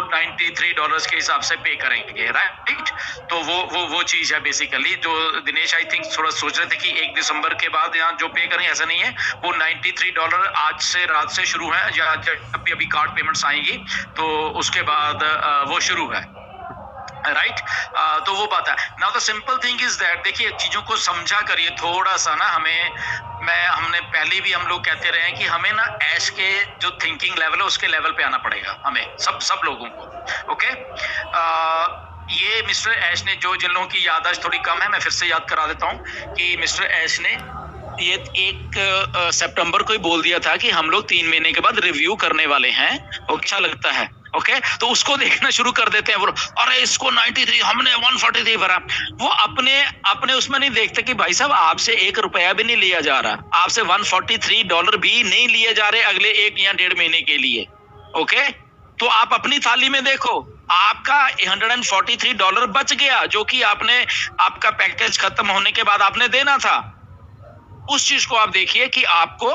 $93 के हिसाब से पे करेंगे, राइट। तो वो चीज है बेसिकली जो दिनेश आई थिंक थोड़ा सोच रहे थे कि 1 दिसंबर के बाद यहाँ जो पे करेंगे, ऐसा नहीं है। वो $93 आज से रात से शुरू है, या जब भी अभी कार्ड पेमेंट्स आएंगी तो उसके बाद वो शुरू है, राइट। तो वो बात है। Now the simple thing is that, देखिए चीजों को समझा करिए थोड़ा सा ना। हमने पहले भी हम लोग कहते रहे हैं कि हमें ना ऐश के जो थिंकिंग लेवल है उसके लेवल पे आना पड़ेगा हमें, सब लोगों को, ओके। ये मिस्टर ऐश ने, जो जिन लोगों की याददाश्त थोड़ी कम है, मैं फिर से याद करा देता हूँ कि मिस्टर ऐश ने ये 1 सितंबर को ही बोल दिया था कि हम लोग 3 महीने के बाद रिव्यू करने वाले हैं। अच्छा लगता है, ओके। तो उसको देखना शुरू कर देते हैं वो, अरे इसको 93, हमने 143 भरा। वो अपने उसमें नहीं देखते कि भाई साहब आपसे 1 रुपया भी नहीं लिया जा रहा, आपसे $143 भी नहीं लिए जा रहे अगले 1 या 1.5 महीने के लिए, ओके। तो आप अपनी थाली में देखो, आपका $143 बच गया, जो कि आपका पैकेज खत्म होने के बाद आपने देना था। उस चीज को आप देखिए कि आपको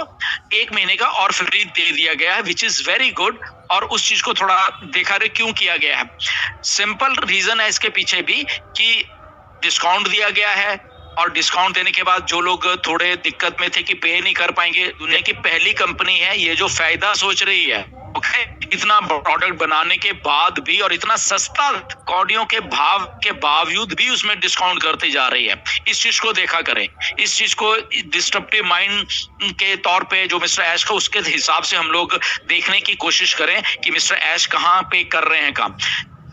1 महीने का और फ्री दे दिया गया है, विच इज वेरी गुड। और उस चीज को थोड़ा देखा रे क्यों किया गया है। सिंपल रीजन है इसके पीछे भी कि डिस्काउंट दिया गया है, और डिस्काउंट देने के बाद जो लोग थोड़े दिक्कत में थे कि पे नहीं कर पाएंगे, दुनिया की पहली कंपनी है ये जो फायदा सोच रही है, ओके। इतना प्रोडक्ट बनाने के बाद भी और इतना सस्ता कौड़ियों के भाव के बावजूद भी उसमें डिस्काउंट करती जा रही है। इस चीज को देखा करें, इस चीज को डिस्ट्रप्टिव माइंड के तौर पे जो मिस्टर ऐश का, उसके हिसाब से हम लोग देखने की कोशिश करें कि मिस्टर ऐश कहाँ पे कर रहे हैं काम।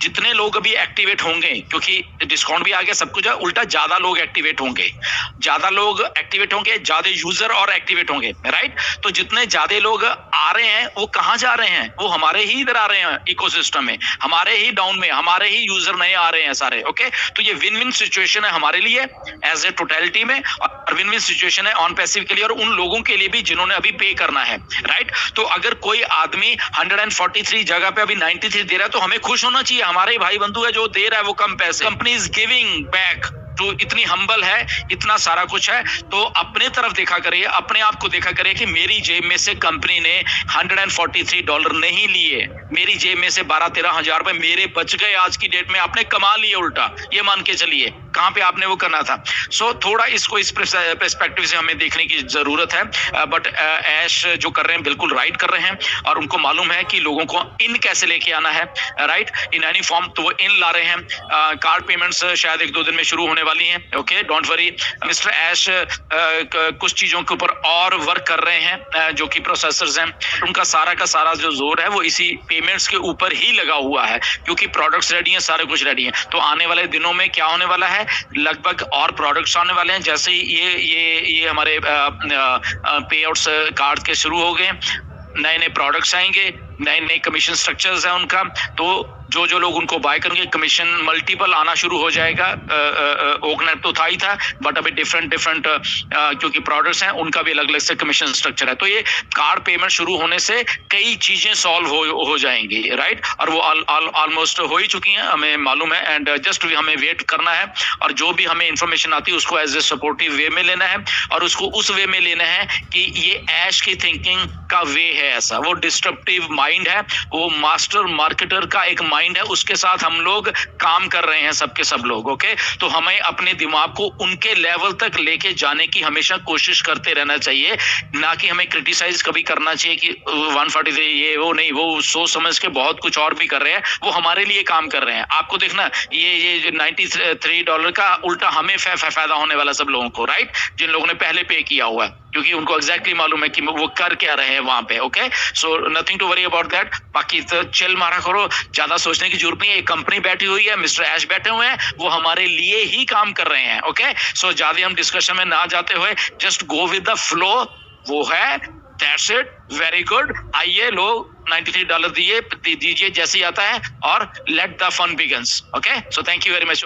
जितने लोग अभी एक्टिवेट होंगे, क्योंकि डिस्काउंट भी आ गया, सब कुछ है, उल्टा ज्यादा लोग एक्टिवेट होंगे, ज्यादा यूजर और एक्टिवेट होंगे, राइट। तो जितने ज्यादा लोग आ रहे हैं वो कहाँ जा रहे हैं, वो हमारे ही इधर आ रहे हैं इकोसिस्टम में, हमारे ही डाउन में, हमारे ही यूजर नए आ रहे हैं सारे, ओके। तो ये विन विन सिचुएशन है हमारे लिए एज ए टोटलिटी में, और विन विन सिचुएशन है ऑन पैसिव के लिए और उन लोगों के लिए भी जिन्होंने अभी पे करना है, राइट। तो अगर कोई आदमी 143 जगह पे अभी 93 दे रहा है तो हमें खुश होना चाहिए, हमारे भाई बंधु है जो दे रहा है वो कम पैसे। कंपनी इज गिविंग बैक, तो इतनी हम्बल है, इतना सारा कुछ है। तो अपने तरफ देखा करिए, अपने आप को देखा करिए कि मेरी जेब में से कंपनी ने $143 नहीं लिए, मेरी जेब में से 12-13 हजार रुपए मेरे बच गए आज की डेट में, आपने कमा लिए उल्टा, ये मान के चलिए कहां पे आपने वो करना था। सो थोड़ा इसको इस पर्सपेक्टिव से हमें देखने की जरूरत है। बट ऐश जो कर रहे हैं बिल्कुल राइट कर रहे हैं, और उनको मालूम है कि लोगों को इन कैसे लेके आना है, राइट, इन एनी फॉर्म। तो वो इन ला रहे हैं। कार्ड पेमेंट्स शायद 1-2 दिन में शुरू होने वाली हैं, ओके, डोंट वरी। मिस्टर ऐश कुछ चीजों के ऊपर और वर्क कर रहे हैं जो कि प्रोसेसर्स हैं, उनका सारा का सारा जो जोर है वो इसी पेमेंट्स के ऊपर ही लगा हुआ है, क्योंकि प्रोडक्ट्स रेडी हैं, सारे कुछ रेडी हैं। तो आने वाले दिनों में क्या होने वाला है, लगभग और प्रोडक्ट्स आने वाले हैं। जैसे ही ये हमारे पे आउट्स कार्ड के शुरू हो गए, नए प्रोडक्ट्स आएंगे, नए कमीशन स्ट्रक्चर्स है उनका। तो जो लोग उनको बाय करेंगे, कमीशन मल्टीपल आना शुरू हो जाएगा। ओकनेट तो था ही था, बट अभी डिफरेंट क्योंकि प्रोडक्ट्स हैं उनका भी अलग अलग से कमीशन स्ट्रक्चर है। तो ये कार्ड पेमेंट शुरू होने से कई चीजें सॉल्व हो जाएंगी, राइट। और वो ऑलमोस्ट हो ही चुकी हैं, हमें मालूम है। एंड जस्ट हमें वेट करना है, और जो भी हमें इंफॉर्मेशन आती है उसको एज ए सपोर्टिव वे में लेना है, और उसको उस वे में लेना है कि ये ऐश की थिंकिंग का वे है, ऐसा वो डिस्ट्रप्टिव माइंड है, वो मास्टर मार्केटर का एक माइंड है, उसके साथ हम लोग काम कर रहे हैं सबके सब लोग, ओके। तो हमें अपने दिमाग को उनके लेवल तक लेके जाने की हमेशा कोशिश करते रहना चाहिए, ना कि हमें क्रिटिसाइज कभी करना चाहिए कि 143 ये वो नहीं, वो सोच समझ के बहुत कुछ और भी कर रहे हैं, वो हमारे लिए काम कर रहे हैं। आपको देखना ये $93 का उल्टा हमें फायदा होने वाला सब लोगों को, राइट, जिन लोगों ने पहले पे किया हुआ है, क्योंकि उनको एग्जैक्टली मालूम है कि वो कर क्या रहे हैं वहां पे, okay. So nothing to worry about that. बाकी तो चिल मारा करो, ज्यादा सोचने की जरूरत नहीं है। एक कंपनी बैठी हुई है, मिस्टर ऐश बैठे हुए हैं, वो हमारे लिए ही काम कर रहे हैं, ओके। सो ज्यादा हम डिस्कशन में ना जाते हुए just go with the flow, वो है, दैट्स इट, वेरी गुड। आइए लोग $93 दीजिए जैसे ही आता है, और let the fun begins, okay. So thank you very much.